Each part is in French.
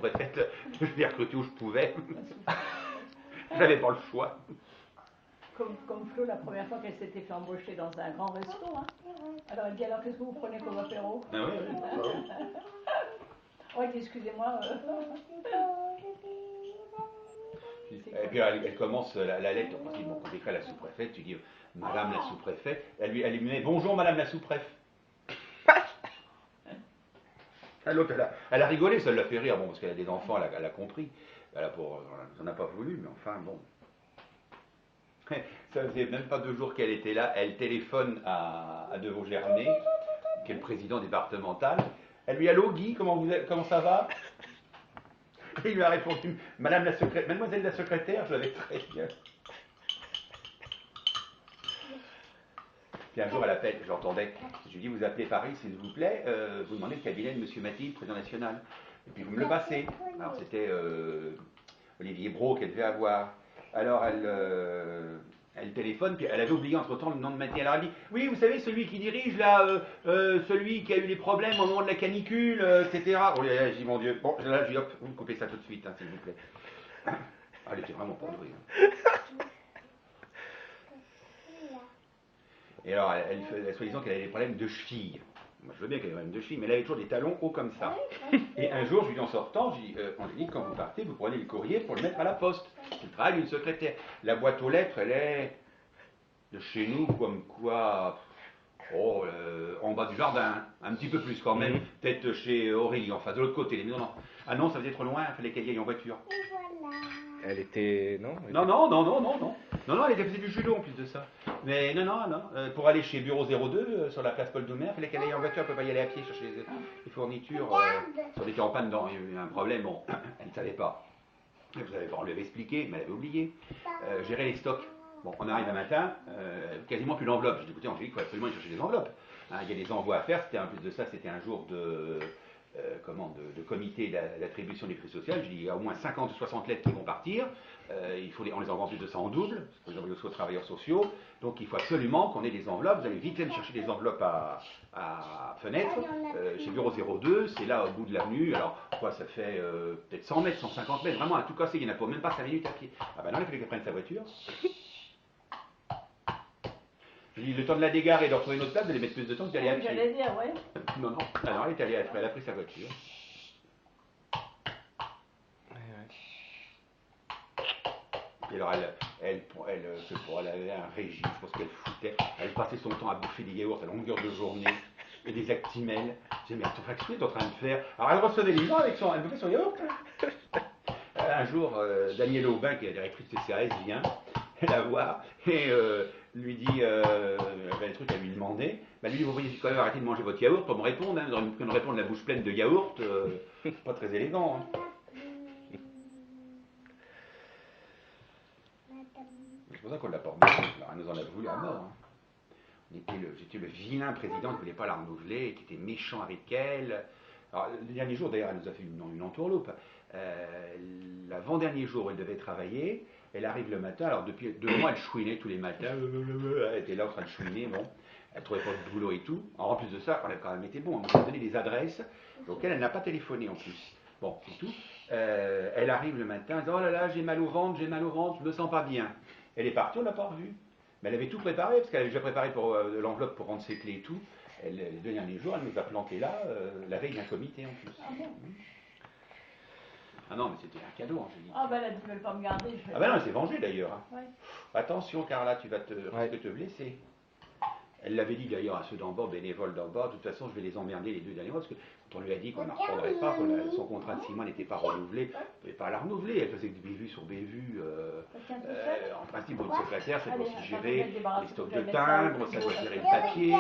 sous-préfète, je l'ai recrutée où je pouvais. J'avais pas le choix. Comme Flo, la première fois qu'elle s'était fait embaucher dans un grand resto. Hein. Alors elle dit, alors qu'est-ce que vous prenez comme apéro? Ah oui. Oh, elle dit, excusez-moi. Et puis elle commence la lettre, on dit, bon, quand t'écris à la sous-préfète, tu dis, Madame la sous-préfète, elle lui met, bonjour Madame la sous-préfète. L'autre, elle a rigolé, ça l'a fait rire, bon, parce qu'elle a des enfants, elle a compris. Elle n'a pas voulu, mais enfin, bon. Ça faisait même pas 2 jours qu'elle était là, elle téléphone à De Vaugernay, qui est le président départemental. Elle lui dit, allô Guy, comment ça va? Et il lui a répondu, Madame la secrétaire, Mademoiselle la secrétaire, je l'avais très bien. Puis un jour, elle appelle, j'entendais, je lui dis, vous appelez Paris, s'il vous plaît, vous demandez le cabinet de M. Mathilde, président national. Et puis vous me le passez. Alors c'était Olivier Brault qu'elle devait avoir. Alors elle téléphone, puis elle avait oublié entre-temps le nom de Mathilde. Alors elle dit, oui, vous savez, celui qui dirige là, celui qui a eu des problèmes au moment de la canicule, etc. Oh là là, j'ai dit, mon Dieu, bon, là, je dis, hop, vous me coupez ça tout de suite, hein, s'il vous plaît. Ah, elle était vraiment pas douée. Hein. Et alors, elle soi-disant qu'elle avait des problèmes de cheville. Moi, je veux bien qu'elle ait des problèmes de cheville, mais elle avait toujours des talons hauts comme ça. Et un jour, je lui dis en sortant, je dis, Angélique, quand vous partez, vous prenez le courrier pour le mettre à la poste. C'est le travail d'une secrétaire. La boîte aux lettres, elle est de chez nous, comme quoi, en bas du jardin, un petit peu plus quand même, peut-être chez Aurélie, enfin de l'autre côté. Les maisons, non. Ah non, ça faisait trop loin, il fallait qu'elle y aille en voiture. Elle était. Non, Non, elle faisait du judo en plus de ça. Mais non. Pour aller chez Bureau 02, sur la place Paul Doumer, il fallait qu'elle aille en voiture, elle ne peut pas y aller à pied chercher les fournitures. Sur des campagnes, non, il y a eu un problème, bon, elle ne savait pas. On lui avait expliqué, mais elle avait oublié. Gérer les stocks. Bon, on arrive un matin, quasiment plus d'enveloppes. J'ai dit, écoutez, Angélique, il faut absolument aller chercher des enveloppes. Hein, il y a des envois à faire, en plus de ça, c'était un jour de comité d'attribution des prix sociaux. Je dis, il y a au moins 50 ou 60 lettres qui vont partir. On les envoie en plus de ça en double, pour les envoyer aux travailleurs sociaux. Donc il faut absolument qu'on ait des enveloppes. Vous allez vite aller chercher des enveloppes à Fenêtre, chez Bureau 02, c'est là au bout de l'avenue. Alors, quoi, ça fait peut-être 100 mètres, 150 mètres, vraiment à tout casser, il n'y en a pour même pas 5 minutes à pied. Ah ben non, il fallait qu'elle prenne sa voiture. Je dis, le temps de la dégarer et de retrouver une autre place, vous allez mettre plus de temps que d'aller à pied. J'allais dire, ouais. Non. Alors elle est allée, elle a pris sa voiture. Et alors elle avait un régime, je pense qu'elle foutait. Elle passait son temps à bouffer des yaourts à longueur de journée et des actimels. Je disais, mais attends, qu'est-ce que tu es en train de faire? Alors elle recevait les gens avec elle bouffait son yaourt. Un jour, Daniel Aubin, qui est la directrice de CRS, vient la voir et lui dit, elle avait un truc à lui demander. Bah, lui, vous voyez quand même arrêter de manger votre yaourt pour me répondre. Hein, pour me répondre la bouche pleine de yaourt, pas très élégant. Hein. C'est pour ça qu'on l'a pas renouvelée. Elle nous en a voulu à mort. Hein. J'étais le vilain président qui ne voulait pas la renouveler, qui était méchant avec elle. Alors, le dernier jour, d'ailleurs, elle nous a fait une entourloupe. L'avant-dernier jour où elle devait travailler, elle arrive le matin. Alors, depuis 2 mois, elle chouinait tous les matins. Elle était là en train de chouiner. Bon. Elle ne trouvait pas de boulot et tout. Alors, en plus de ça, quand même été bon. Elle nous a donné des adresses auxquelles elle n'a pas téléphoné en plus. Bon, c'est tout. Elle arrive le matin, elle dit, oh là là, j'ai mal au ventre, je me sens pas bien. Elle est partie, on ne l'a pas revue. Mais elle avait tout préparé, parce qu'elle avait déjà préparé pour l'enveloppe pour rendre ses clés et tout. Les 2 derniers jours, elle nous a planté là, la veille d'un comité en plus. Ah non, mais c'était un cadeau, Angélique. Ah ben elle a dit, ne veulent pas me garder. Ah ben non, elle s'est vengée d'ailleurs. Hein. Ouais. Attention, Carla, tu vas risques de te blesser. Elle l'avait dit d'ailleurs à ceux d'en bas, bénévoles d'en bas, de toute façon je vais les emmerder les 2 derniers mois, parce que quand on lui a dit qu'on ne reprendrait pas, son contrat de 6 mois n'était pas renouvelé, on ne pouvait pas la renouveler, elle faisait du bévue sur bévue. En principe, votre secrétaire, ça doit aussi gérer les stocks de timbres, ça doit gérer le papier,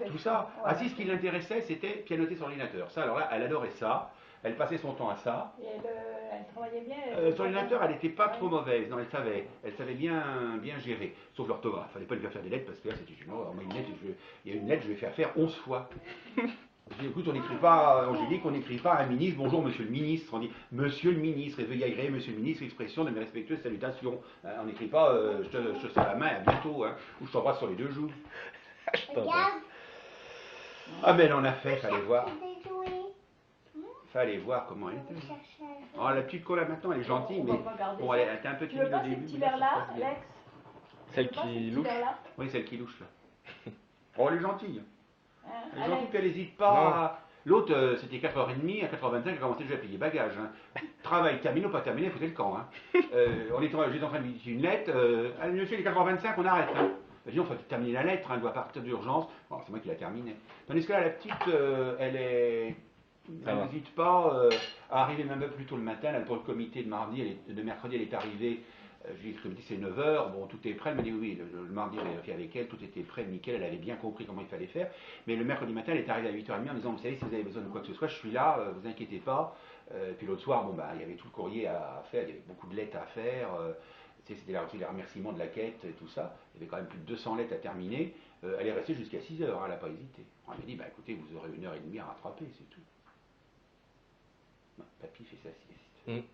tout ça. Ah si, ce qui l'intéressait, c'était pianoter sur l'ordinateur. Ça, alors là, elle adorait ça. Elle passait son temps à ça. Et elle travaillait bien. Sur l'ordinateur, elle n'était pas trop mauvaise. Non, elle savait bien gérer. Sauf l'orthographe. Il ne fallait pas lui faire des lettres parce que là, c'était une horreur. Il y a une lettre, je vais faire 11 fois. Je dis, écoute, on n'écrit pas, Angélique, on n'écrit pas à un ministre, bonjour monsieur le ministre. On dit, monsieur le ministre, et veuillez agréer, monsieur le ministre, expression de mes respectueuses salutations. On n'écrit pas, je te serre la main, à bientôt, hein, ou je t'embrasse sur les 2 joues. Ah, mais elle en a fait, fallait voir. Fallait voir comment elle était. Oh, la petite Cola maintenant, elle est gentille, On mais va regarder bon, ça. elle était un peu Tu veux timide au pas ces début. petits mais là, ça verres-là, se passe bien. Alex? Celle Tu veux pas ces qui petits louche. verres-là? Oui, celle qui louche là. Oh, elle est gentille. Hein, Elle est gentille, Alex? puis elle n'hésite pas. L'autre, c'était 4h30, à 4h25, elle commençait déjà à payer bagages. Hein. Travail terminé ou pas terminé, foutez le camp. Hein. J'étais en train de lui dire une lettre. Allez, monsieur, il est 4h25, on arrête. Hein. Elle dit, on faut terminer la lettre, hein, elle doit partir d'urgence. Bon, c'est moi qui l'ai terminée. Tandis que là, la petite, elle n'hésite pas à arriver même un peu plus tôt le matin. Là, pour le comité de de mercredi, elle est arrivée. Je lui ai dit, le comité, c'est 9h, bon, tout est prêt. Elle m'a dit, oui, le mardi, j'avais vérifié avec elle, tout était prêt, nickel, elle avait bien compris comment il fallait faire. Mais le mercredi matin, elle est arrivée à 8h30 en disant, vous savez, si vous avez besoin de quoi que ce soit, je suis là, vous inquiétez pas. Puis l'autre soir, bon, bah, il y avait tout le courrier à faire, il y avait beaucoup de lettres à faire. C'était les remerciements de la quête et tout ça. Il y avait quand même plus de 200 lettres à terminer. Elle est restée jusqu'à 6h, hein, elle n'a pas hésité. On m'a dit, bah écoutez, vous aurez 1h30 à rattraper, c'est tout. Non, papy fait sa sieste.